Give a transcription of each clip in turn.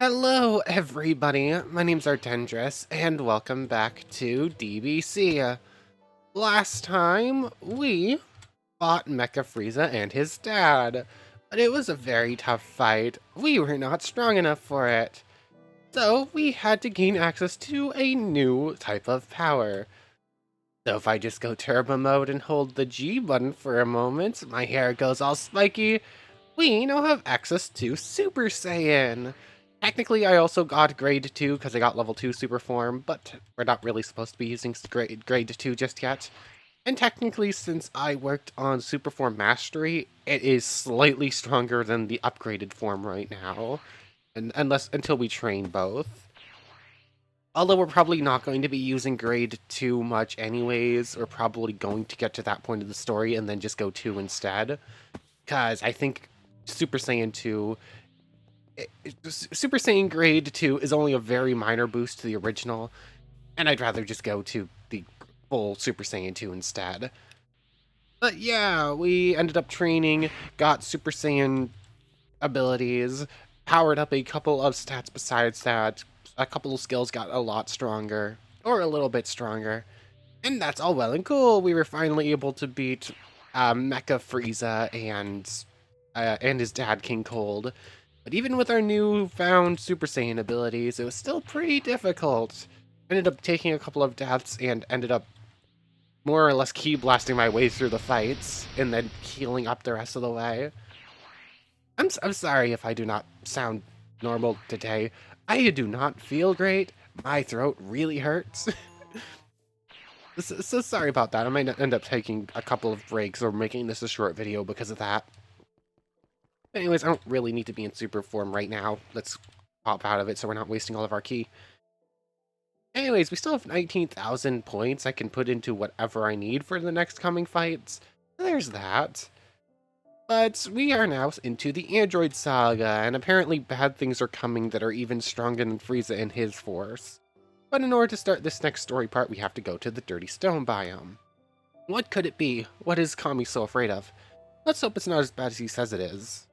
Hello, everybody. My name's Artendris, and welcome back to DBC. Last time, we fought Mecha Frieza and his dad, but it was a very tough fight. We were not strong enough for it. So, we had to gain access to a new type of power. So if I just go turbo mode and hold the G button for a moment, my hair goes all spiky, we now have access to Super Saiyan. Technically, I also got grade 2 because I got level 2 super form, but we're not really supposed to be using grade 2 just yet. And technically, since I worked on super form mastery, it is slightly stronger than the upgraded form right now, and until we train both. Although we're probably not going to be using grade 2 much anyways, we're probably going to get to that point of the story and then just go 2 instead. Because I think Super Saiyan 2 Super Saiyan Grade 2 is only a very minor boost to the original, and I'd rather just go to the full Super Saiyan 2 instead. But yeah, we ended up training, got Super Saiyan abilities, powered up a couple of stats besides that, a couple of skills got a lot stronger, or a little bit stronger, and that's all well and cool. We were finally able to beat Mecha Frieza and his dad, King Cold. But even with our newfound Super Saiyan abilities, it was still pretty difficult. Ended up taking a couple of deaths and ended up more or less ki blasting my way through the fights and then healing up the rest of the way. I'm sorry if I do not sound normal today. I do not feel great. My throat really hurts. So sorry about that. I might end up taking a couple of breaks or making this a short video because of that. Anyways, I don't really need to be in super form right now. Let's pop out of it so we're not wasting all of our ki. Anyways, we still have 19,000 points I can put into whatever I need for the next coming fights. There's that. But we are now into the Android Saga, and apparently bad things are coming that are even stronger than Frieza and his force. But in order to start this next story part, we have to go to the Dirty Stone biome. What could it be? What is Kami so afraid of? Let's hope it's not as bad as he says it is.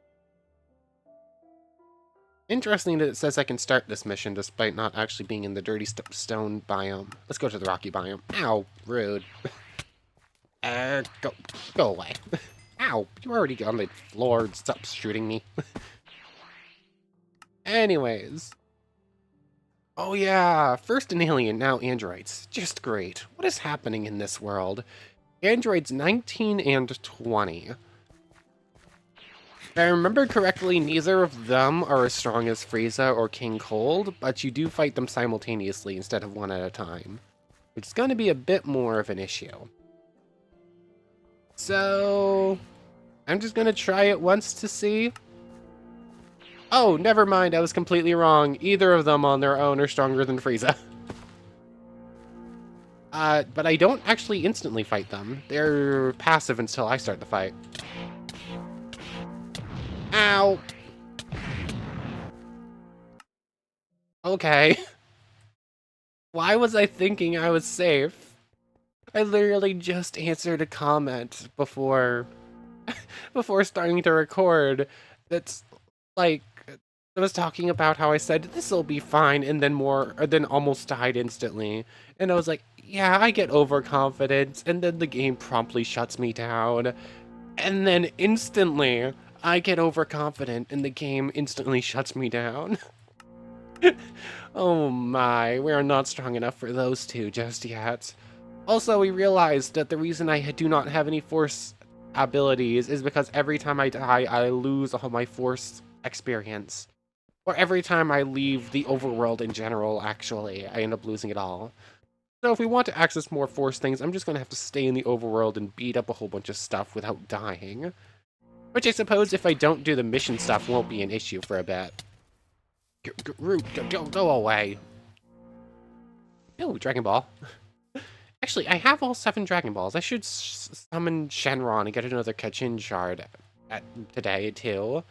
Interesting that it says I can start this mission despite not actually being in the Dirty Stone biome. Let's go to the Rocky biome. Ow, rude. Go away. Ow, you're already on the floor. Stop shooting me. Anyways. Oh yeah, first an alien, now androids. Just great. What is happening in this world? Androids 19 and 20. If I remember correctly, neither of them are as strong as Frieza or King Cold, but you do fight them simultaneously instead of one at a time, which is going to be a bit more of an issue. So, I'm just going to try it once to see. Oh, never mind, I was completely wrong. Either of them on their own are stronger than Frieza. But I don't actually instantly fight them. They're passive until I start the fight. Ow! Okay. Why was I thinking I was safe? I literally just answered a comment before starting to record that's like I was talking about how I said this'll be fine and then almost died instantly. And I was like, yeah, I get overconfident, and then the game promptly shuts me down. And then instantly I get overconfident and the game instantly shuts me down. Oh my, we are not strong enough for those two just yet. Also, we realized that the reason I do not have any force abilities is because every time I die, I lose all my force experience. Or every time I leave the overworld in general, actually, I end up losing it all. So if we want to access more force things, I'm just going to have to stay in the overworld and beat up a whole bunch of stuff without dying. Which I suppose if I don't do the mission stuff won't be an issue for a bit. Root, go away. Oh, Dragon Ball. Actually, I have all 7 Dragon Balls. I should summon Shenron and get another Kachin shard today, too. You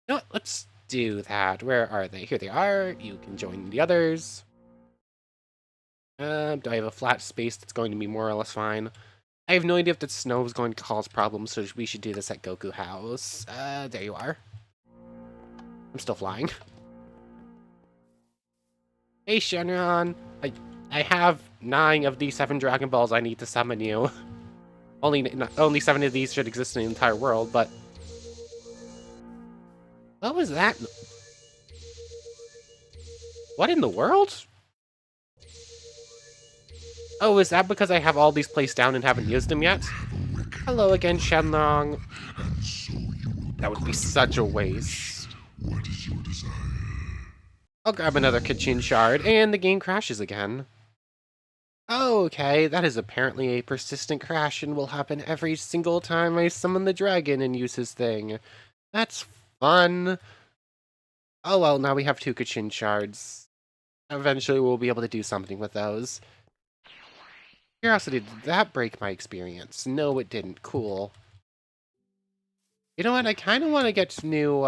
know what? Let's do that. Where are they? Here they are. You can join the others. Do I have a flat space that's going to be more or less fine? I have no idea if the snow is going to cause problems, so we should do this at Goku House. There you are. I'm still flying. Hey, Shenron. I have 9 of the 7 Dragon Balls I need to summon you. Only 7 of these should exist in the entire world, but... What was that? What in the world? Oh, is that because I have all these placed down and haven't used them yet? Hello again, Shenlong. That would be such a waste. What is your desire? I'll grab another Kachin Shard, and the game crashes again. Okay, that is apparently a persistent crash and will happen every single time I summon the dragon and use his thing. That's fun. Oh well, now we have 2 Kachin Shards. Eventually we'll be able to do something with those. Curiosity, did that break my experience? No, it didn't. Cool. You know what? I kind of want to get new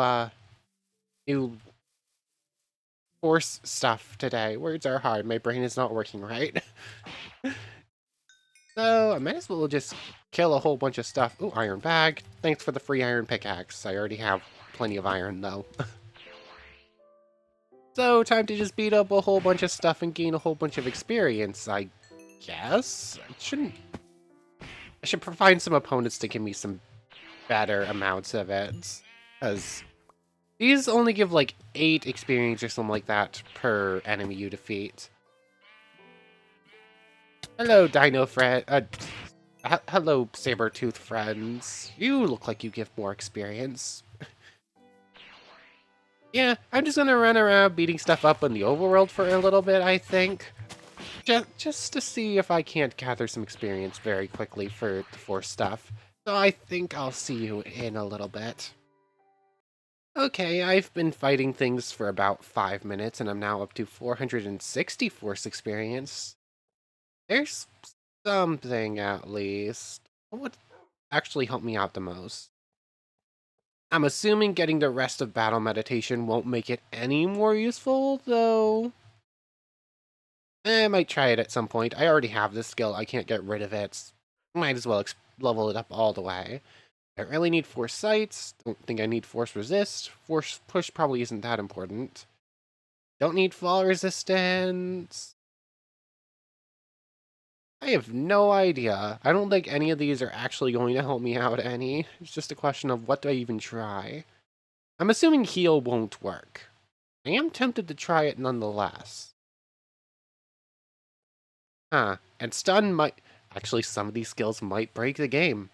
force stuff today. Words are hard. My brain is not working right. So, I might as well just kill a whole bunch of stuff. Ooh, iron bag. Thanks for the free iron pickaxe. I already have plenty of iron, though. So, time to just beat up a whole bunch of stuff and gain a whole bunch of experience, I guess? I should find some opponents to give me some better amounts of it. Because these only give like 8 experience or something like that per enemy you defeat. Hello, Dino friend. Hello, Sabertooth friends. You look like you give more experience. Yeah, I'm just gonna run around beating stuff up in the overworld for a little bit, I think. Just to see if I can't gather some experience very quickly for stuff. So I think I'll see you in a little bit. Okay, I've been fighting things for about 5 minutes, and I'm now up to 460 force experience. There's something, at least. What would actually help me out the most? I'm assuming getting the rest of battle meditation won't make it any more useful, though. I might try it at some point. I already have this skill. I can't get rid of it. Might as well level it up all the way. I really need force sights. Don't think I need force resist. Force push probably isn't that important. Don't need fall resistance. I have no idea. I don't think any of these are actually going to help me out any. It's just a question of what do I even try. I'm assuming heal won't work. I am tempted to try it nonetheless. Huh. And stun might... Actually, some of these skills might break the game.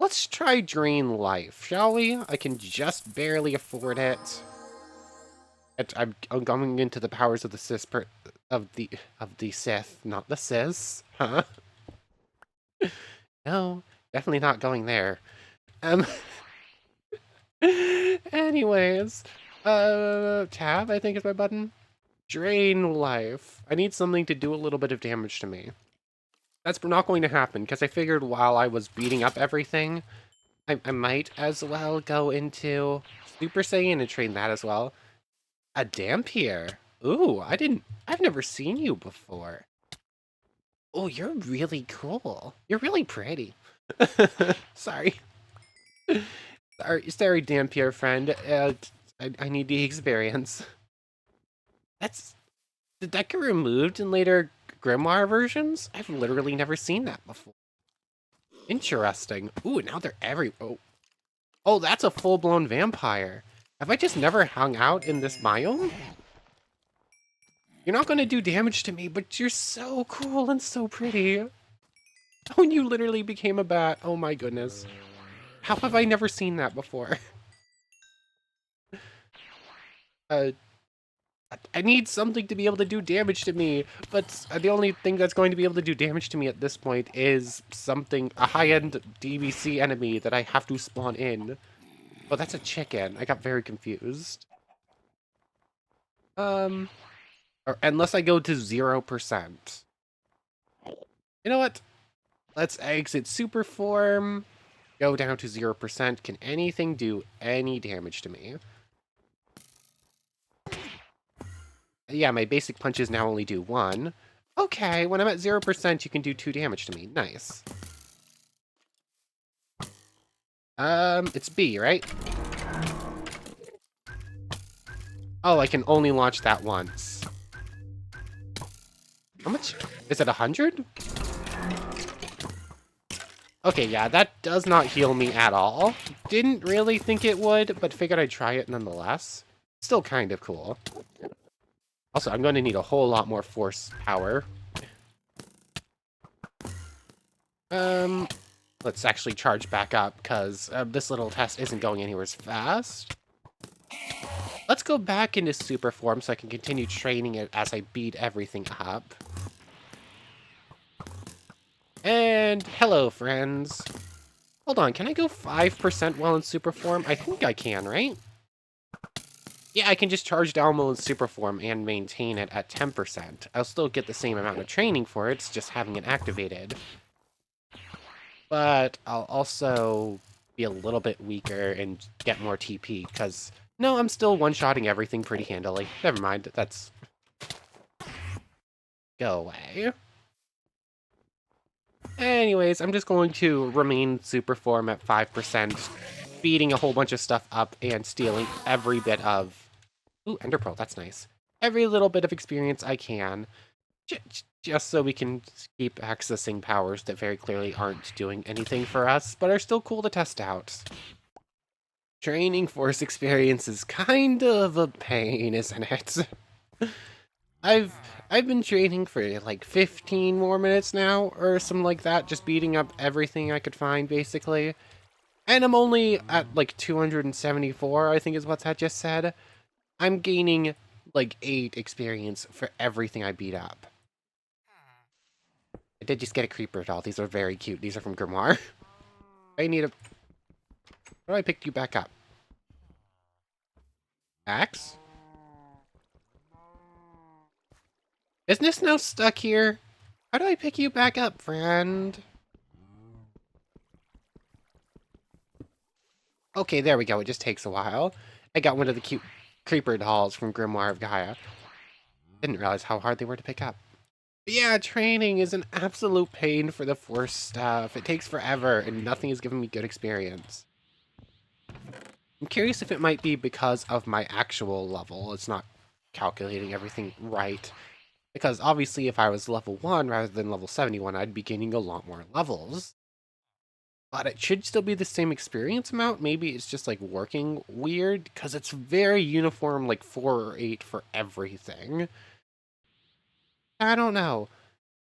Let's try Drain Life, shall we? I can just barely afford it. I'm going into the powers of the of the Sith, not the Sis, huh? No, definitely not going there. Um. Anyways, tab I think is my button. Drain Life. I need something to do a little bit of damage to me. That's not going to happen because I figured while I was beating up everything, I might as well go into Super Saiyan and train that as well. A Dampier. Ooh, I've never seen you before. Oh, you're really cool. You're really pretty. Sorry. Sorry, Dampier friend. I need the experience. Did that get removed in later Grimoire versions? I've literally never seen that before. Interesting. Ooh, now they're Oh, that's a full-blown vampire. Have I just never hung out in this biome? You're not gonna do damage to me, but you're so cool and so pretty. Oh, and you literally became a bat. Oh my goodness. How have I never seen that before? I need something to be able to do damage to me, but the only thing that's going to be able to do damage to me at this point is a high-end DBC enemy that I have to spawn in. Oh, that's a chicken. I got very confused. Or unless I go to 0%. You know what? Let's exit super form. Go down to 0%. Can anything do any damage to me? Yeah, my basic punches now only do 1. Okay, when I'm at 0%, you can do 2 damage to me. Nice. It's B, right? Oh, I can only launch that once. How much? Is it 100? Okay, yeah, that does not heal me at all. Didn't really think it would, but figured I'd try it nonetheless. Still kind of cool. Also, I'm going to need a whole lot more force power. Let's actually charge back up, because this little test isn't going anywhere fast. Let's go back into super form so I can continue training it as I beat everything up. And hello, friends. Hold on, can I go 5% while in super form? I think I can, right? Yeah, I can just charge down while in super form and maintain it at 10%. I'll still get the same amount of training for it, it's just having it activated. But I'll also be a little bit weaker and get more TP, because... No, I'm still one-shotting everything pretty handily. Never mind, that's... Go away. Anyways, I'm just going to remain super form at 5%, beating a whole bunch of stuff up and stealing every bit of... Ooh, Ender Pearl, that's nice. Every little bit of experience I can, just so we can keep accessing powers that very clearly aren't doing anything for us, but are still cool to test out. Training force experience is kind of a pain, isn't it? I've been training for like 15 more minutes now, or something like that, just beating up everything I could find, basically. And I'm only at like 274, I think is what that just said. I'm gaining like 8 experience for everything I beat up. I did just get a creeper doll. These are very cute. These are from Grimoire. I need a... How do I pick you back up? Axe? Isn't this now stuck here? How do I pick you back up, friend? Okay, there we go. It just takes a while. I got one of the cute creeper dolls from Grimoire of Gaia. Didn't realize how hard they were to pick up. But yeah, training is an absolute pain for the force stuff. It takes forever, and nothing is giving me good experience. I'm curious if it might be because of my actual level. It's not calculating everything right. Because obviously if I was level 1 rather than level 71, I'd be gaining a lot more levels. But it should still be the same experience amount. Maybe it's just like working weird, because it's very uniform, like 4 or 8 for everything. I don't know.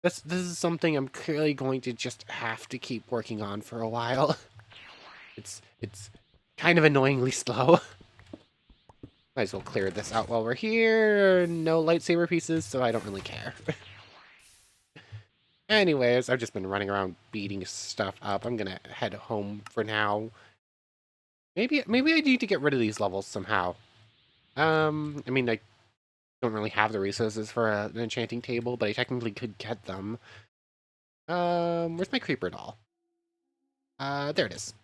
This is something I'm clearly going to just have to keep working on for a while. It's kind of annoyingly slow. Might as well clear this out while we're here. No lightsaber pieces, so I don't really care. Anyways, I've just been running around beating stuff up. I'm gonna head home for now. Maybe I need to get rid of these levels somehow. I mean, I don't really have the resources for an enchanting table, but I technically could get them. Where's my creeper doll? There it is.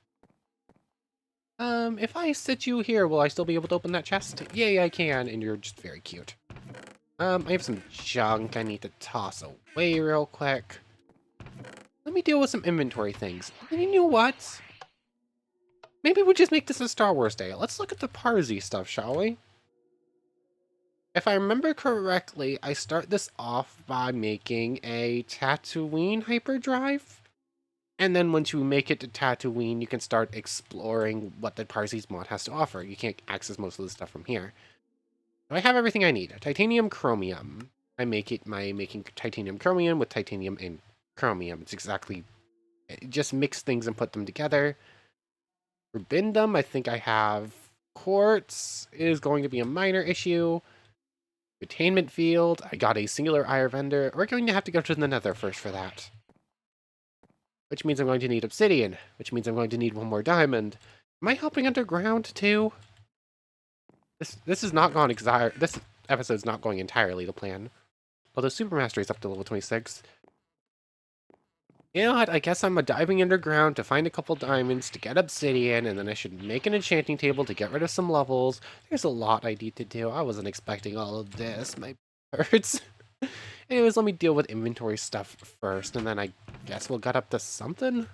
If I sit you here, will I still be able to open that chest? Yay, I can, and you're just very cute. I have some junk I need to toss away real quick. Let me deal with some inventory things. And you know what? Maybe we'll just make this a Star Wars day. Let's look at the Parsi stuff, shall we? If I remember correctly, I start this off by making a Tatooine hyperdrive. And then once you make it to Tatooine, you can start exploring what the Parsi's mod has to offer. You can't access most of the stuff from here. So I have everything I need. Titanium chromium. I make it by making titanium chromium with titanium and chromium. It's exactly... Just mix things and put them together. Rubindum, I think I have. Quartz is going to be a minor issue. Attainment field, I got a singular ire vendor. We're going to have to go to the nether first for that. Which means I'm going to need obsidian, which means I'm going to need one more diamond. Am I helping underground too? This is not gone this episode's not going entirely to plan. Although Super Mastery is up to level 26. You know what, I guess I'm diving underground to find a couple diamonds, to get obsidian, and then I should make an enchanting table to get rid of some levels. There's a lot I need to do. I wasn't expecting all of this. My hurts. Anyways, let me deal with inventory stuff first, and then I guess we'll get up to something?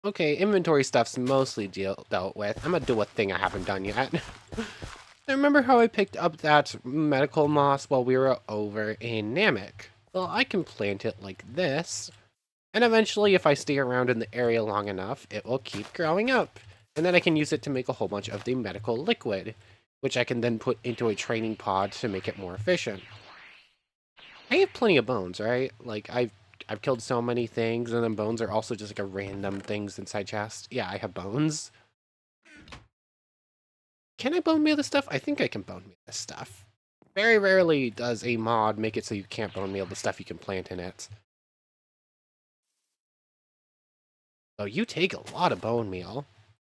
Okay, inventory stuff's mostly dealt with. I'm gonna do a thing I haven't done yet. I remember how I picked up that medical moss while we were over in Namek. Well, I can plant it like this, and eventually if I stay around in the area long enough, it will keep growing up. And then I can use it to make a whole bunch of the medical liquid, which I can then put into a training pod to make it more efficient. I have plenty of bones, right? Like, I've killed so many things, and then bones are also just like a random things inside chest. Yeah, I have bones. Can I bone meal this stuff? I think I can bone meal this stuff. Very rarely does a mod make it so you can't bone meal the stuff you can plant in it. Oh, you take a lot of bone meal.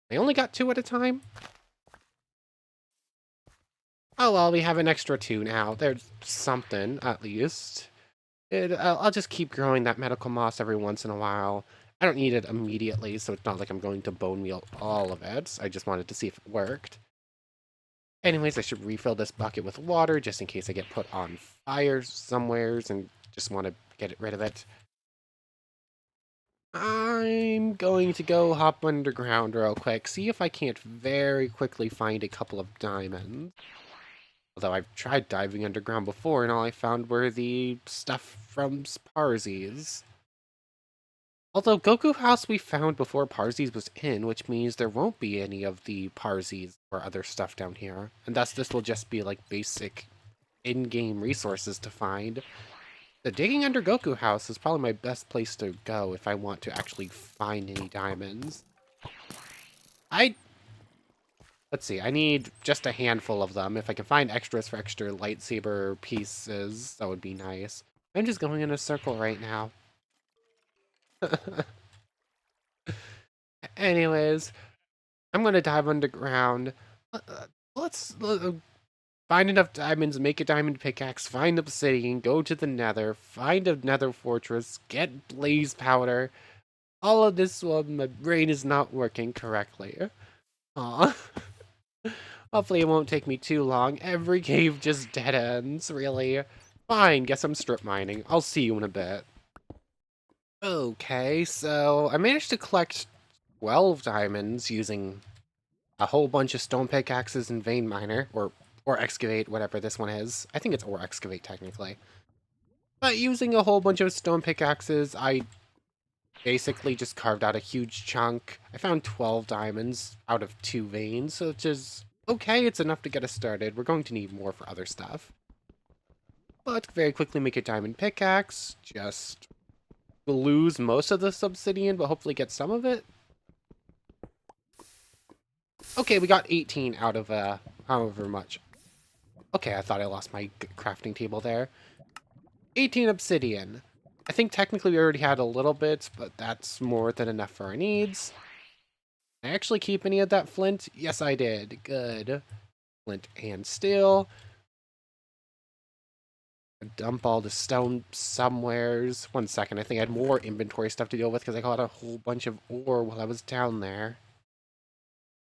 I only got 2 at a time? Oh well, we have an extra 2 now. There's something, at least. I'll just keep growing that medical moss every once in a while. I don't need it immediately, so it's not like I'm going to bone meal all of it. I just wanted to see if it worked. Anyways, I should refill this bucket with water just in case I get put on fire somewheres and just want to get rid of it. I'm going to go hop underground real quick, see if I can't very quickly find a couple of diamonds. Although I've tried diving underground before and all I found were the stuff from Parsies. Although Goku House we found before Parsies was in, which means there won't be any of the Parsies or other stuff down here. And thus this will just be like basic in-game resources to find. The digging under Goku House is probably my best place to go if I want to actually find any diamonds. Let's see, I need just a handful of them. If I can find extras for extra lightsaber pieces, that would be nice. I'm just going in a circle right now. Anyways, I'm gonna dive underground. Let's find enough diamonds, make a diamond pickaxe, find obsidian, go to the nether, find a nether fortress, get blaze powder. All of this while my brain is not working correctly. Aw. Hopefully it won't take me too long. Every cave just dead ends, really. Fine, guess I'm strip mining. I'll see you in a bit. Okay, so I managed to collect 12 diamonds using a whole bunch of stone pickaxes and vein miner, or excavate, whatever this one is. I think it's or excavate technically. But using a whole bunch of stone pickaxes, I basically just carved out a huge chunk. I found 12 diamonds out of 2 veins, so which is okay, it's enough to get us started. We're going to need more for other stuff. But very quickly make a diamond pickaxe, just lose most of the obsidian, but hopefully get some of it. Okay, we got 18 out of however much. Okay, I thought I lost my crafting table there. 18 obsidian. I think technically we already had a little bit, but that's more than enough for our needs. Did I actually keep any of that flint? Yes, I did. Good. Flint and steel. Dump all the stone somewheres. 1 second, I think I had more inventory stuff to deal with because I got a whole bunch of ore while I was down there.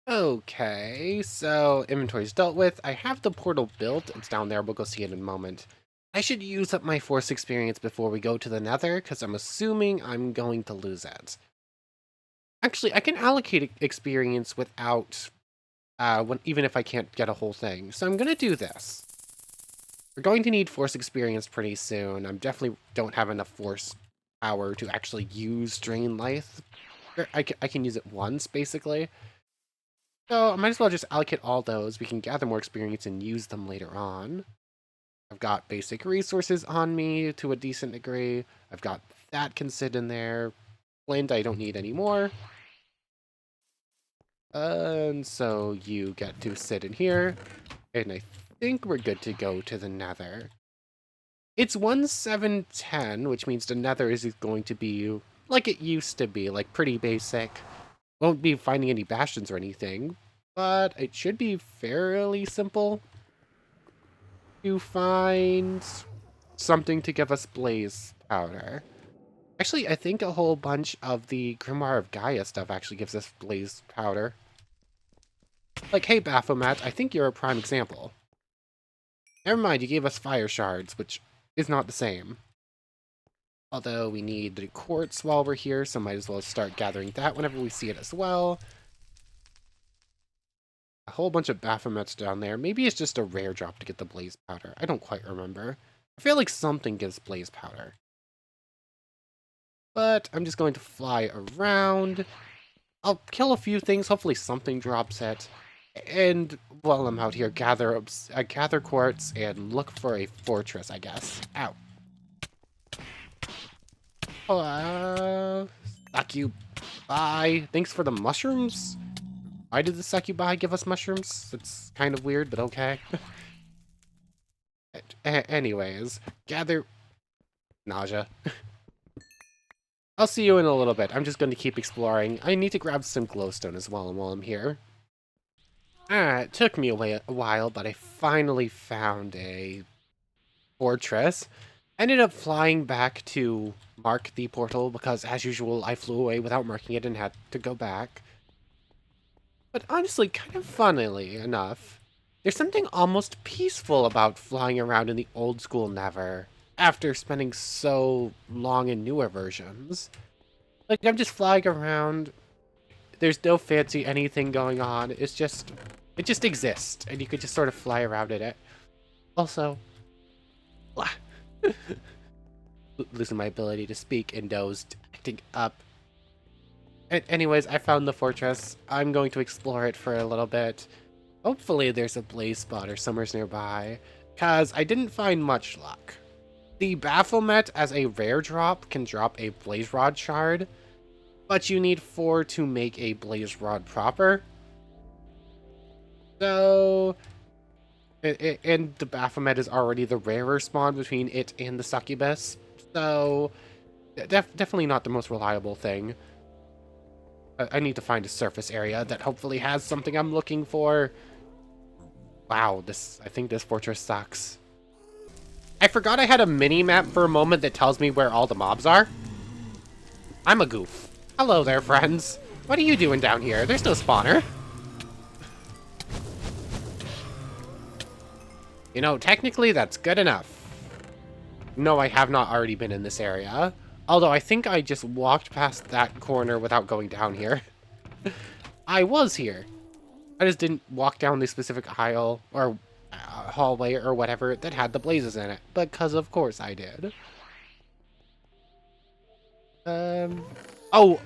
Okay, so inventory's dealt with. I have the portal built. It's down there. We'll go see it in a moment. I should use up my force experience before we go to the nether because I'm assuming I'm going to lose it. Actually, I can allocate experience without, even if I can't get a whole thing. So I'm going to do this. We're going to need force experience pretty soon. I definitely don't have enough force power to actually use Drain Life. I can use it once, basically. So I might as well just allocate all those. We can gather more experience and use them later on. I've got basic resources on me to a decent degree. I've got that can sit in there. Flint I don't need anymore. And so you get to sit in here. And I think we're good to go to the nether. It's 1710, which means the nether is going to be like it used to be, like pretty basic. Won't be finding any bastions or anything, but it should be fairly simple to find something to give us blaze powder. Actually, I think a whole bunch of the Grimoire of Gaia stuff actually gives us blaze powder. Like, hey, Baphomet, I think you're a prime example. Never mind, you gave us fire shards, which is not the same. Although we need the quartz while we're here, so might as well start gathering that whenever we see it as well. a whole bunch of Baphomets down there. Maybe it's just a rare drop to get the blaze powder. I don't quite remember. I feel like something gives blaze powder. But I'm just going to fly around. I'll kill a few things. Hopefully something drops it. And while I'm out here, gather quartz and look for a fortress, I guess. Ow. Succubus. Thanks for the mushrooms. Why did the succubi give us mushrooms? It's kind of weird, but okay. Anyways, gather... Nausea. I'll see you in a little bit. I'm just going to keep exploring. I need to grab some glowstone as well while I'm here. It took me a while, but I finally found a fortress. Ended up flying back to mark the portal because, as usual, I flew away without marking it and had to go back. But honestly, kind of funnily enough, there's something almost peaceful about flying around in the old school Never, after spending so long in newer versions. Like, I'm just flying around, there's no fancy anything going on, it just exists, and you could just sort of fly around in it. Also, losing my ability to speak and dozed, acting up. Anyways, I found the fortress. I'm going to explore it for a little bit. Hopefully there's a blaze spotter somewhere nearby, because I didn't find much luck. The Baphomet as a rare drop can drop a blaze rod shard, but you need 4 to make a blaze rod proper. So... and the Baphomet is already the rarer spawn between it and the succubus, so definitely not the most reliable thing. I need to find a surface area that hopefully has something I'm looking for. Wow, I think this fortress sucks. I forgot I had a mini-map for a moment that tells me where all the mobs are. I'm a goof. Hello there, friends. What are you doing down here? There's no spawner. You know, technically that's good enough. No, I have not already been in this area. Although I think I just walked past that corner without going down here. I was here. I just didn't walk down the specific aisle or hallway or whatever that had the blazes in it. Because of course I did. Oh!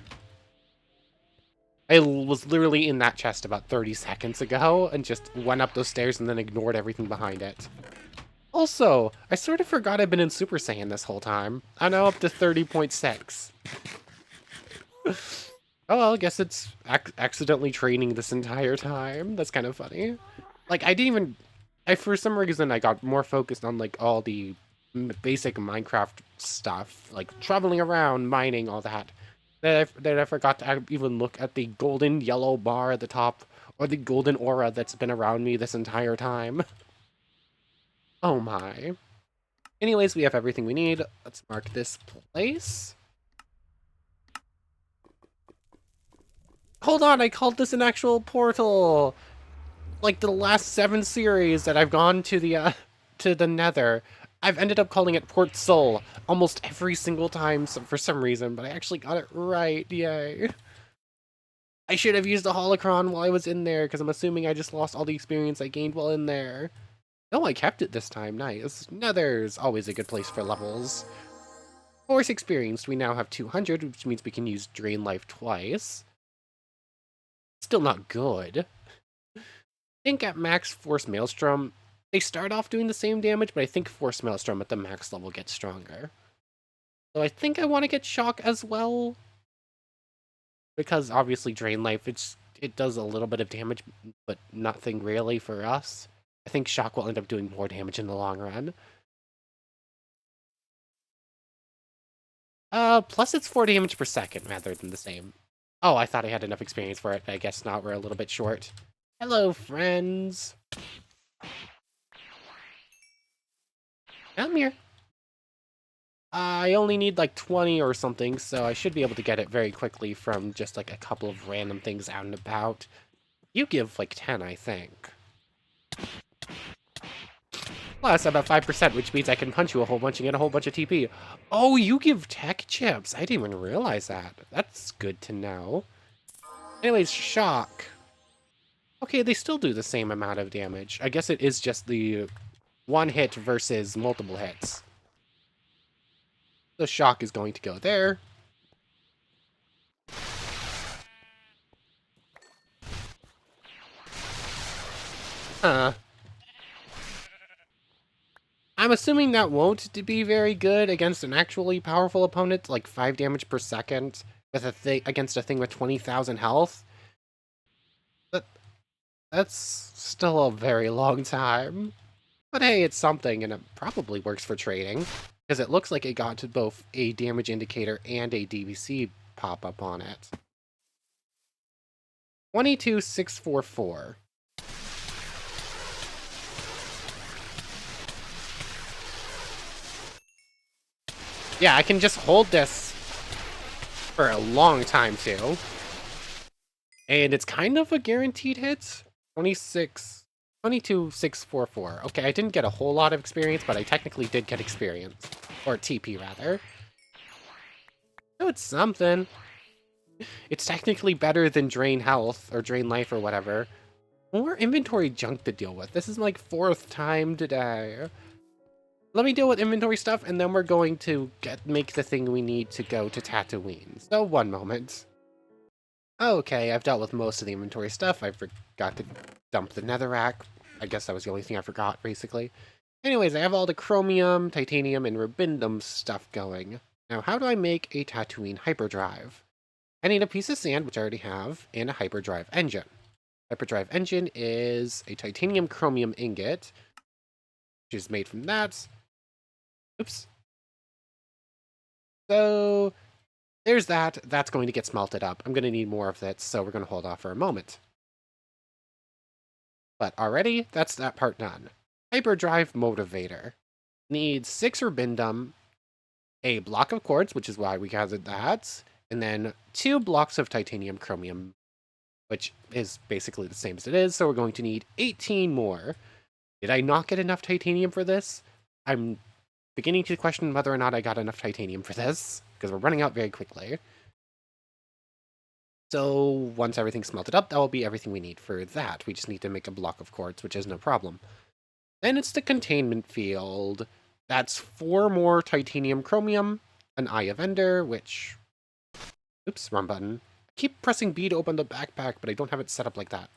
I was literally in that chest about 30 seconds ago and just went up those stairs and then ignored everything behind it. Also, I sort of forgot I've been in Super Saiyan this whole time. I'm now up to 30.6. Oh well, I guess it's accidentally training this entire time. That's kind of funny. Like, for some reason, I got more focused on, like, all the basic Minecraft stuff. Like, traveling around, mining, all that. That I forgot to even look at the golden yellow bar at the top, or the golden aura that's been around me this entire time. Oh my. Anyways, we have everything we need. Let's mark this place. Hold on, I called this an actual portal! Like the last 7 series that I've gone to the Nether, I've ended up calling it Port Soul almost every single time for some reason, but I actually got it right, yay. I should have used the holocron while I was in there, because I'm assuming I just lost all the experience I gained while in there. Oh, I kept it this time, nice. Nether's always a good place for levels. Force experienced, we now have 200, which means we can use Drain Life twice. Still not good. I think at max Force Maelstrom, they start off doing the same damage, but I think Force Maelstrom at the max level gets stronger. So I think I want to get Shock as well. Because obviously Drain Life, it does a little bit of damage, but nothing really for us. I think Shock will end up doing more damage in the long run. Plus it's 4 damage per second rather than the same. Oh, I thought I had enough experience for it, but I guess not, we're a little bit short. Hello, friends. I'm here. I only need like 20 or something, so I should be able to get it very quickly from just like a couple of random things out and about. You give like 10, I think. Plus, I'm at 5%, which means I can punch you a whole bunch and get a whole bunch of TP. Oh, you give tech chips. I didn't even realize that. That's good to know. Anyways, Shock. Okay, they still do the same amount of damage. I guess it is just the one hit versus multiple hits. The shock is going to go there. Huh. I'm assuming that won't be very good against an actually powerful opponent, like 5 damage per second with a thing against a thing with 20,000 health. But that's still a very long time. But hey, it's something, and it probably works for trading, because it looks like it got to both a damage indicator and a DBC pop up on it. 22,644. Yeah, I can just hold this for a long time, too. And it's kind of a guaranteed hit. 22,644. Okay, I didn't get a whole lot of experience, but I technically did get experience. Or TP, rather. So it's something. It's technically better than Drain Health, or Drain Life, or whatever. More inventory junk to deal with. This is my 4th time today. Let me deal with inventory stuff, and then we're going to make the thing we need to go to Tatooine. So, one moment. Okay, I've dealt with most of the inventory stuff. I forgot to dump the netherrack. I guess that was the only thing I forgot, basically. Anyways, I have all the chromium, titanium, and rubindum stuff going. Now, how do I make a Tatooine hyperdrive? I need a piece of sand, which I already have, and a hyperdrive engine. Hyperdrive engine is a titanium chromium ingot, which is made from that. Oops. So, there's that. That's going to get smelted up. I'm going to need more of that, so we're going to hold off for a moment. But already, that's that part done. Hyperdrive motivator. Needs 6 rubindum, a block of quartz, which is why we gathered that, and then 2 blocks of titanium chromium, which is basically the same as it is, so we're going to need 18 more. Did I not get enough titanium for this? I'm beginning to question whether or not I got enough titanium for this, because we're running out very quickly. So once everything's smelted up, that will be everything we need for that. We just need to make a block of quartz, which is no problem. Then it's the containment field. That's 4 more titanium chromium, an Eye of Ender, which... Oops, wrong button. I keep pressing B to open the backpack, but I don't have it set up like that.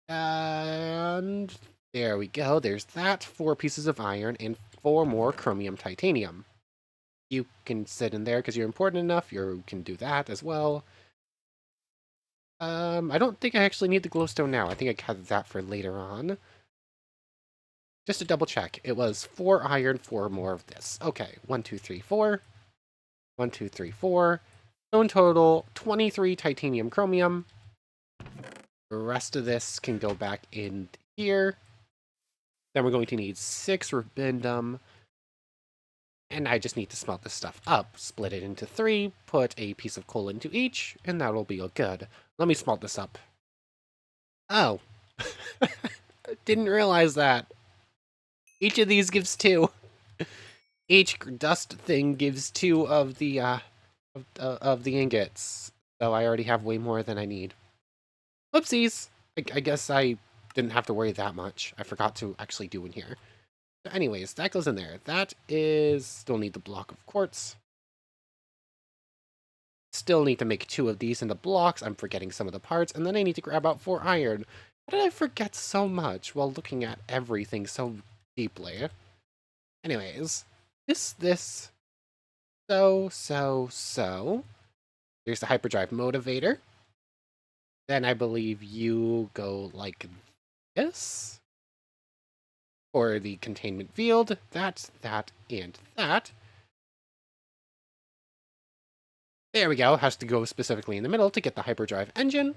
And there we go. There's that. 4 pieces of iron and 4 more chromium titanium. You can sit in there because you're important enough. You can do that as well. I don't think I actually need the glowstone now. I think I cut that for later on. Just to double check, it was 4 iron, 4 more of this. Okay, 1, 2, 3, 4. 1, 2, 3, 4. So in total, 23 titanium chromium. The rest of this can go back in here. Then we're going to need 6 rubindum. And I just need to smelt this stuff up. Split it into 3, put a piece of coal into each, and that'll be all good. Let me smelt this up. Oh. Didn't realize that. Each of these gives 2. Each dust thing gives 2 of the ingots. So I already have way more than I need. Whoopsies! I guess I didn't have to worry that much. I forgot to actually do in here. So anyways, that goes in there. That is... Still need the block of quartz. Still need to make 2 of these into blocks. I'm forgetting some of the parts. And then I need to grab out 4 iron. Why did I forget so much while looking at everything so deeply? Anyways, this. So. There's the hyperdrive motivator. Then I believe you go like this. For the containment field. That, and that. There we go. Has to go specifically in the middle to get the hyperdrive engine.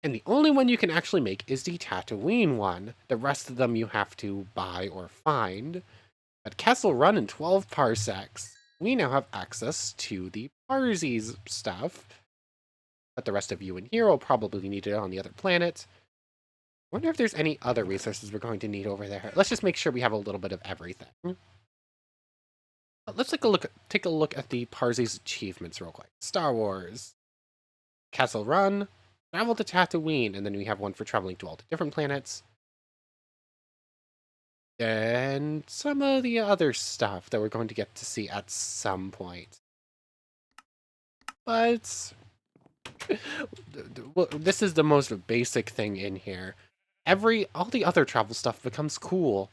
And the only one you can actually make is the Tatooine one. The rest of them you have to buy or find. At Kessel Run in 12 parsecs, we now have access to the Parsies stuff. But the rest of you in here will probably need it on the other planet. I wonder if there's any other resources we're going to need over there. Let's just make sure we have a little bit of everything. Let's take a look at the Parsies achievements real quick. Star Wars. Kessel Run. travel to Tatooine, and then we have one for traveling to all the different planets. And some of the other stuff that we're going to get to see at some point. But well, this is the most basic thing in here. All the other travel stuff becomes cool.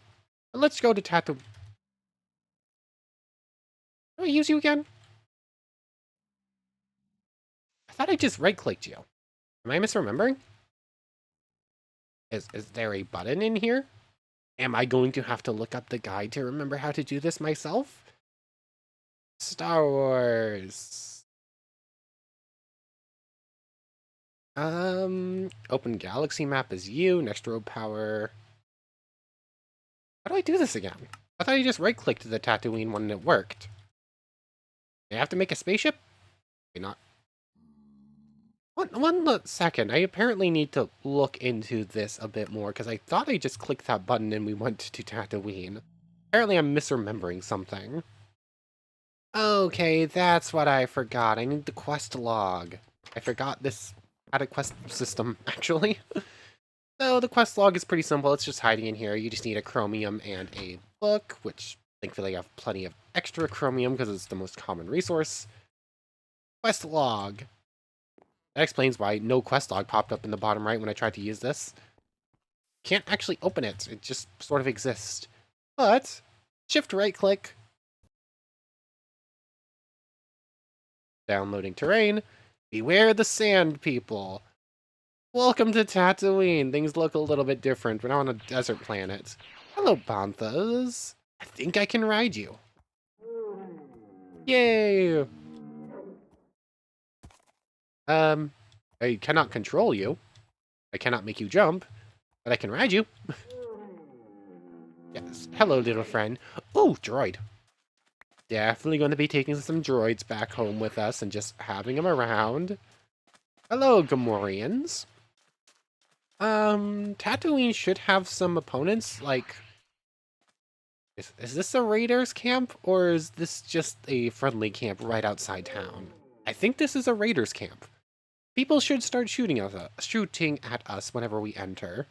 Let's go to Tatooine. Do I use you again? I thought I just right-clicked you. Am I misremembering? Is there a button in here? Am I going to have to look up the guide to remember how to do this myself? Star Wars. Open galaxy map is you. Next road power. How do I do this again? I thought you just right-clicked the Tatooine one and it worked. Do I have to make a spaceship? Okay, not. One second. I apparently need to look into this a bit more because I thought I just clicked that button and we went to Tatooine. Apparently I'm misremembering something. Okay, that's what I forgot. I need the quest log. I forgot this had a quest system, actually. So the quest log is pretty simple. It's just hiding in here. You just need a chromium and a book, which thankfully I have plenty of extra chromium because it's the most common resource. Quest log. That explains why no quest log popped up in the bottom right when I tried to use this. Can't actually open it. It just sort of exists. But shift right click. Downloading terrain. Beware the sand people. Welcome to Tatooine. Things look a little bit different. We're now on a desert planet. Hello, Banthas. I think I can ride you. Yay! I cannot control you. I cannot make you jump, but I can ride you. Yes. Hello, little friend. Oh, droid. Definitely going to be taking some droids back home with us and just having them around. Hello, Gamorreans. Tatooine should have some opponents, like... Is this a raiders camp, or is this just a friendly camp right outside town? I think this is a raiders camp. People should start shooting at us whenever we enter.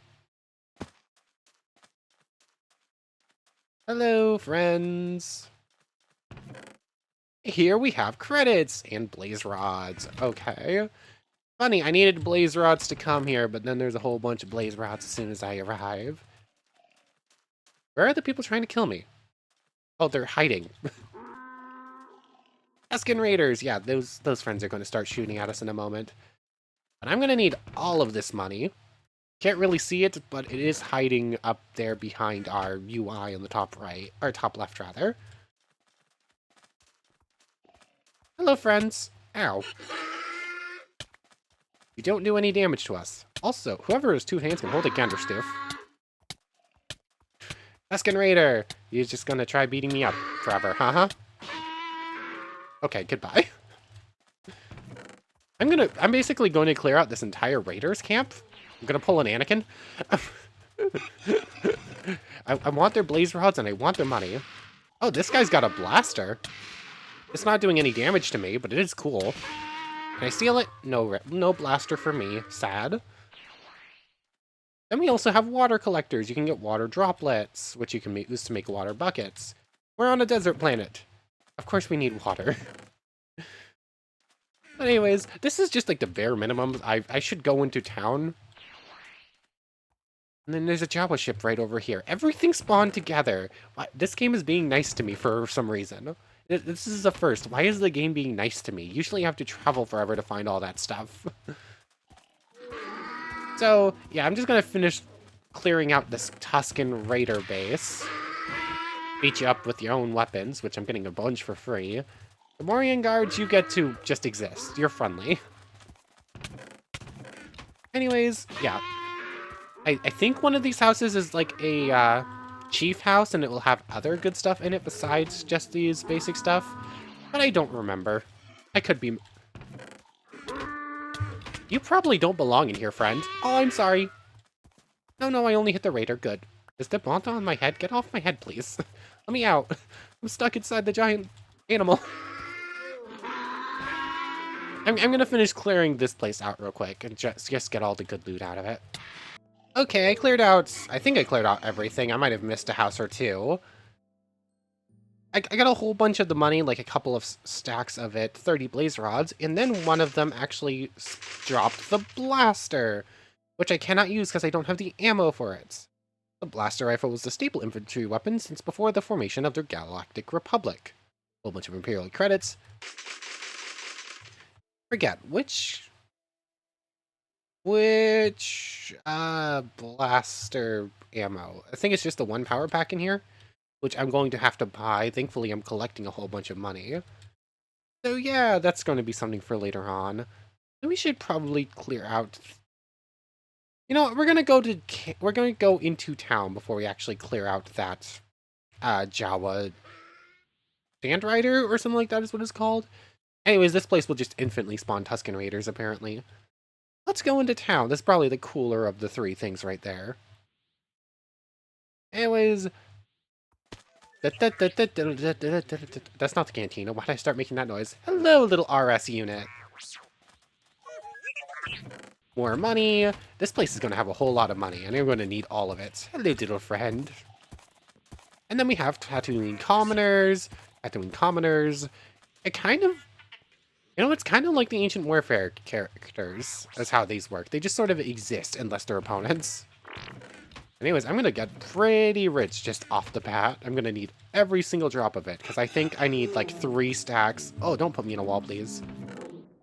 Hello, friends. Here we have credits and blaze rods. Okay. Funny, I needed blaze rods to come here, but then there's a whole bunch of blaze rods as soon as I arrive. Where are the people trying to kill me? Oh, they're hiding. Tusken Raiders. Yeah, those friends are going to start shooting at us in a moment. But I'm going to need all of this money. Can't really see it, but it is hiding up there behind our UI on the top right, or top left rather. Hello, friends. Ow. You don't do any damage to us. Also, whoever has two hands can hold a Ganderstiff. Tusken Raider, you're just gonna try beating me up forever, huh? Okay, goodbye. I'm basically going to clear out this entire Raiders camp. I'm gonna pull an Anakin. I want their blaze rods and I want their money. Oh, this guy's got a blaster. It's not doing any damage to me, but it is cool. Can I steal it? No blaster for me. Sad. Then we also have water collectors. You can get water droplets, which you can use to make water buckets. We're on a desert planet. Of course we need water. But anyways, this is just like the bare minimum. I should go into town. And then there's a Jawa ship right over here. Everything spawned together. This game is being nice to me for some reason. This is the first. Why is the game being nice to me? Usually I have to travel forever to find all that stuff. So, yeah, I'm just gonna finish clearing out this Tusken Raider base. Beat you up with your own weapons, which I'm getting a bunch for free. The Morian guards, you get to just exist. You're friendly. Anyways, yeah. I think one of these houses is like a chief house, and it will have other good stuff in it besides just these basic stuff. But I don't remember. I could be... You probably don't belong in here, friend. Oh, I'm sorry. No, I only hit the raider. Good. Is the Bonta on my head? Get off my head, please. Let me out. I'm stuck inside the giant animal. I'm gonna finish clearing this place out real quick and just get all the good loot out of it. Okay, I think I cleared out everything. I might have missed a house or two. I got a whole bunch of the money, like a couple of stacks of it, 30 blaze rods, and then one of them actually dropped the blaster, which I cannot use because I don't have the ammo for it. The blaster rifle was the staple infantry weapon since before the formation of the Galactic Republic. A whole bunch of Imperial credits. Forget which blaster ammo. I think it's just the one power pack in here, which I'm going to have to buy. Thankfully, I'm collecting a whole bunch of money. So yeah, that's going to be something for later on. And we should probably clear out. You know what? We're gonna go into town before we actually clear out that Jawa Sandrider or something like that is what it's called. Anyways, this place will just infinitely spawn Tusken Raiders apparently. Let's go into town. That's probably the cooler of the three things right there. Anyways, that's not the cantina. Why did I start making that noise? Hello, little RS unit. More money. This place is going to have a whole lot of money, and I'm going to need all of it. Hello, little friend. And then we have Tatooine Commoners. It kind of... You know, it's kind of like the Ancient Warfare characters. That's how these work. They just sort of exist unless they're opponents. Anyways, I'm going to get pretty rich just off the bat. I'm going to need every single drop of it, because I think I need like 3 stacks. Oh, don't put me in a wall, please.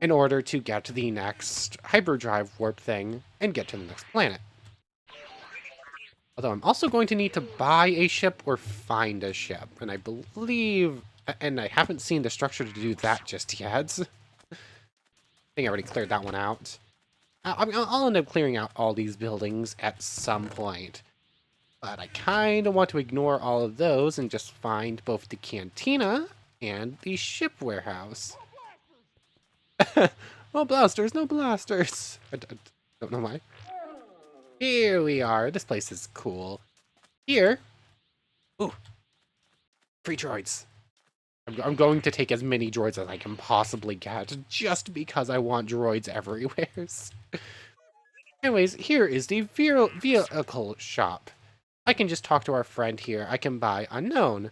In order to get to the next hyperdrive warp thing and get to the next planet. Although I'm also going to need to buy a ship or find a ship. And I believe... And I haven't seen the structure to do that just yet. I think I already cleared that one out. I'll end up clearing out all these buildings at some point. But I kind of want to ignore all of those and just find both the cantina and the ship warehouse. No blasters, no blasters. I don't know why. Here we are. This place is cool. Here. Ooh. Free droids. I'm going to take as many droids as I can possibly get, just because I want droids everywhere. Anyways, here is the vehicle shop. I can just talk to our friend here. I can buy Unknown.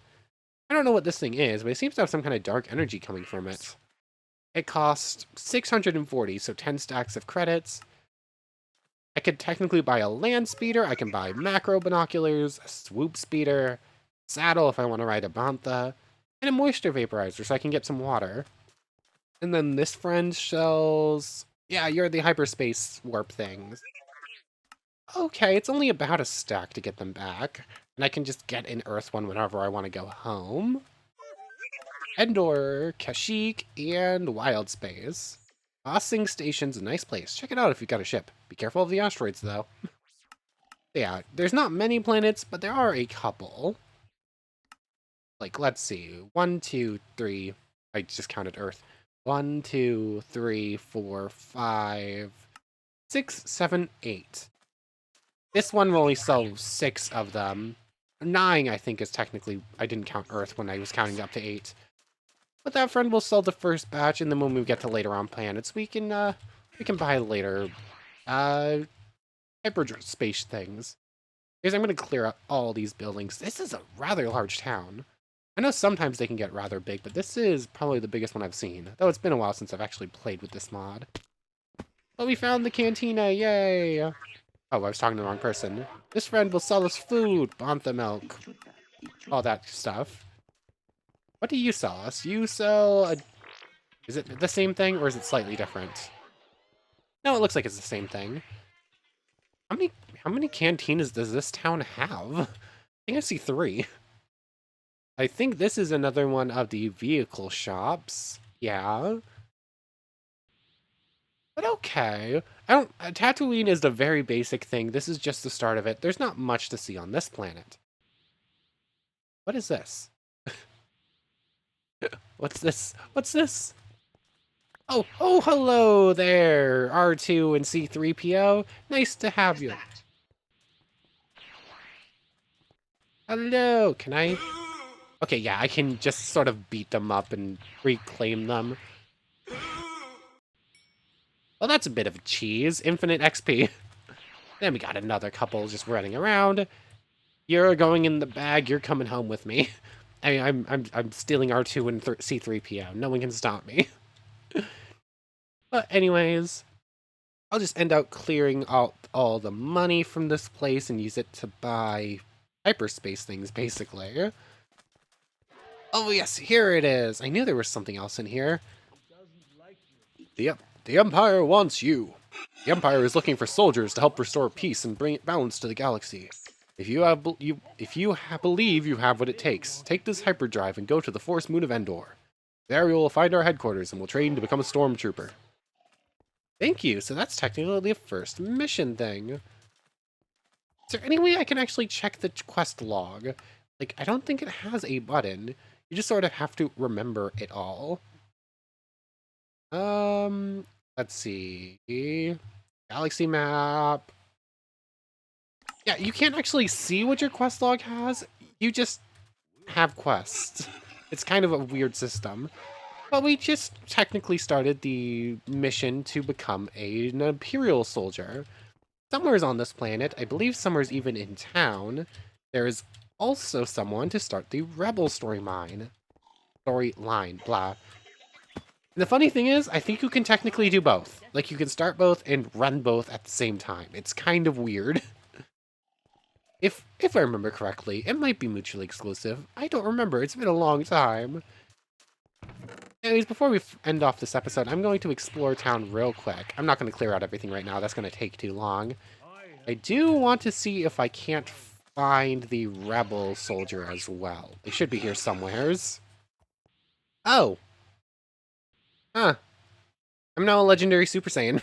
I don't know what this thing is, but it seems to have some kind of dark energy coming from it. It costs 640, so 10 stacks of credits. I could technically buy a land speeder. I can buy macro binoculars, a swoop speeder, saddle if I want to ride a bantha, and a moisture vaporizer so I can get some water. And then this friend sells... Yeah, you're the hyperspace warp things. Okay, it's only about a stack to get them back. And I can just get an Earth one whenever I want to go home. Endor, Kashyyyk, and Wild Space. Bossing Station's a nice place. Check it out if you've got a ship. Be careful of the asteroids, though. Yeah, there's not many planets, but there are a couple. Like, let's see. 1, 2, 3. I just counted Earth. 1, 2, 3, 4, 5, 6, 7, 8. This one will only sell 6 of them. 9, I think, is technically... I didn't count Earth when I was counting up to 8. But that friend will sell the first batch, and then when we get to later on planets, we can buy later, hyperspace things. Because I'm going to clear out all these buildings. This is a rather large town. I know sometimes they can get rather big, but this is probably the biggest one I've seen. Though it's been a while since I've actually played with this mod. But we found the cantina, yay! Oh, I was talking to the wrong person. This friend will sell us food, bantha milk, all that stuff. What do you sell us? You sell a... Is it the same thing, or is it slightly different? No, it looks like it's the same thing. How many cantinas does this town have? I think I see 3. I think this is another one of the vehicle shops. Yeah. But okay. Tatooine is the very basic thing. This is just the start of it. There's not much to see on this planet. What is this? What's this? What's this? Oh, hello there, R2 and C3PO. Nice to have you. Hello, can I... Okay, yeah, I can just sort of beat them up and reclaim them. Well, that's a bit of a cheese. Infinite XP. Then we got another couple just running around. You're going in the bag. You're coming home with me. I'm stealing R2 and C3PO. No one can stop me. But anyways, I'll just end up clearing out all the money from this place and use it to buy hyperspace things, basically. Oh yes, here it is. I knew there was something else in here. The Empire wants you. The Empire is looking for soldiers to help restore peace and bring balance to the galaxy. If you believe you have what it takes, take this hyperdrive and go to the forest moon of Endor. There you will find our headquarters and will train to become a stormtrooper. Thank you. So that's technically the first mission thing. Is there any way I can actually check the quest log? Like, I don't think it has a button. You just sort of have to remember it all. Let's see. Galaxy map. Yeah, you can't actually see what your quest log has. You just have quests. It's kind of a weird system. But we just technically started the mission to become an Imperial soldier. Somewhere's on this planet, I believe somewhere's even in town, there is also someone to start the Rebel storyline, blah. And the funny thing is, I think you can technically do both. Like, you can start both and run both at the same time. It's kind of weird. If I remember correctly, it might be mutually exclusive. I don't remember, it's been a long time. Anyways, before we end off this episode, I'm going to explore town real quick. I'm not going to clear out everything right now, that's going to take too long. I do want to see if I can't find the Rebel soldier as well. They should be here somewheres. Oh! Huh. I'm now a legendary Super Saiyan.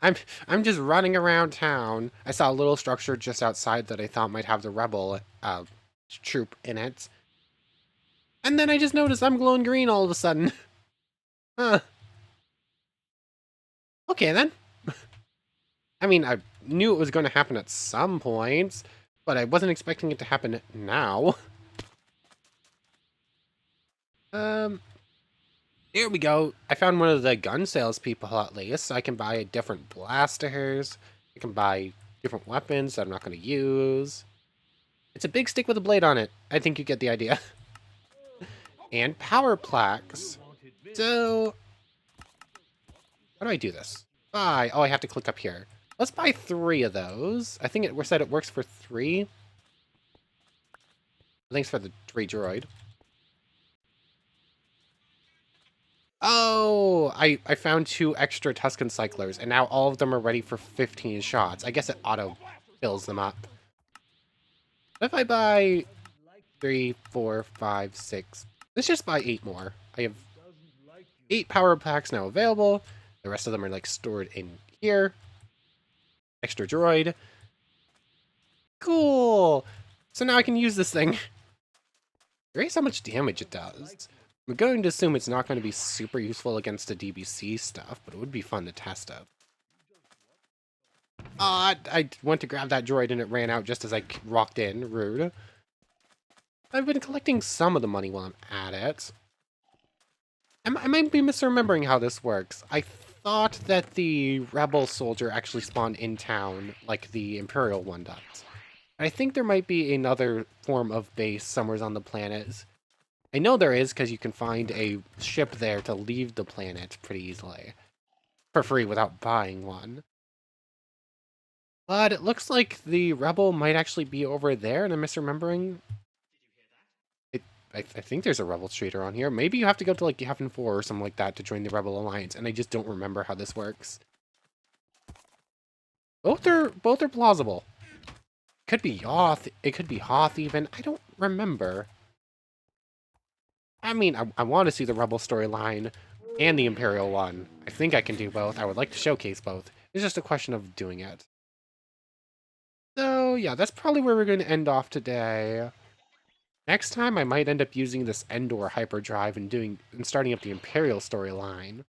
I'm just running around town. I saw a little structure just outside that I thought might have the Rebel troop in it. And then I just noticed I'm glowing green all of a sudden. Huh. Okay then. I mean, I knew it was going to happen at some point, but I wasn't expecting it to happen now. Here we go. I found one of the gun salespeople at least, so I can buy different blasters. I can buy different weapons that I'm not going to use. It's a big stick with a blade on it. I think you get the idea. And power plaques. So, how do I do this? Buy. Oh, I have to click up here. Let's buy 3 of those. I think it said it works for 3. Thanks for the 3 droid. Oh, I found 2 extra Tusken cyclers, and now all of them are ready for 15 shots. I guess it auto fills them up. What if I buy 3, 4, 5, 6? Let's just buy 8 more. I have 8 power packs now available. The rest of them are like stored in here. Extra droid. Cool. So now I can use this thing. Curious how much damage it does. I'm going to assume it's not going to be super useful against the DBC stuff, but it would be fun to test it. I went to grab that droid and it ran out just as I walked in. Rude. I've been collecting some of the money while I'm at it. I might be misremembering how this works. I thought that the Rebel soldier actually spawned in town like the Imperial one does. I think there might be another form of base somewhere on the planet. I know there is because you can find a ship there to leave the planet pretty easily. For free without buying one. But it looks like the Rebel might actually be over there, and I'm misremembering. I think there's a Rebel trader on here. Maybe you have to go to like Yavin 4 or something like that to join the Rebel Alliance, and I just don't remember how this works. Both are plausible. Could be Yoth, it could be Hoth even. I don't remember. I mean, I want to see the Rebel storyline and the Imperial one. I think I can do both. I would like to showcase both. It's just a question of doing it. So, yeah, that's probably where we're going to end off today. Next time, I might end up using this Endor hyperdrive and starting up the Imperial storyline.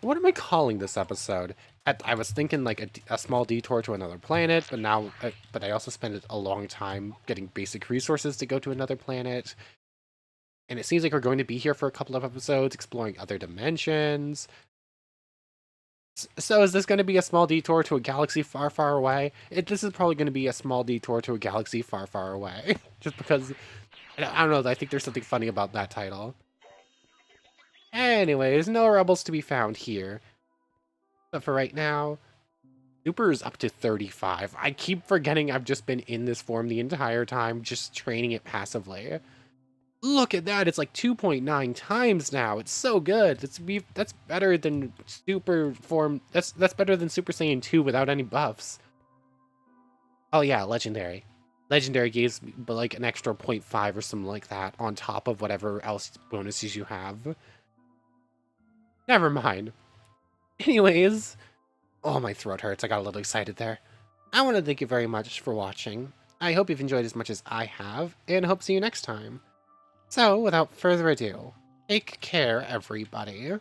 What am I calling this episode? I was thinking like a small detour to another planet, but I also spent a long time getting basic resources to go to another planet. And it seems like we're going to be here for a couple of episodes, exploring other dimensions. So is this going to be a small detour to a galaxy far, far away? This is probably going to be a small detour to a galaxy far, far away. Just because, I don't know, I think there's something funny about that title. Anyways, no rebels to be found here. But for right now, Super is up to 35. I keep forgetting I've just been in this form the entire time, just training it passively. Look at that, it's like 2.9 times now. It's so good. That's better than Super form. That's better than Super Saiyan 2 without any buffs. Oh yeah, Legendary. Legendary gives like an extra 0.5 or something like that on top of whatever else bonuses you have. Never mind. Anyways, oh, my throat hurts. I got a little excited there. I want to thank you very much for watching. I hope you've enjoyed as much as I have, and hope to see you next time. So, without further ado, take care, everybody.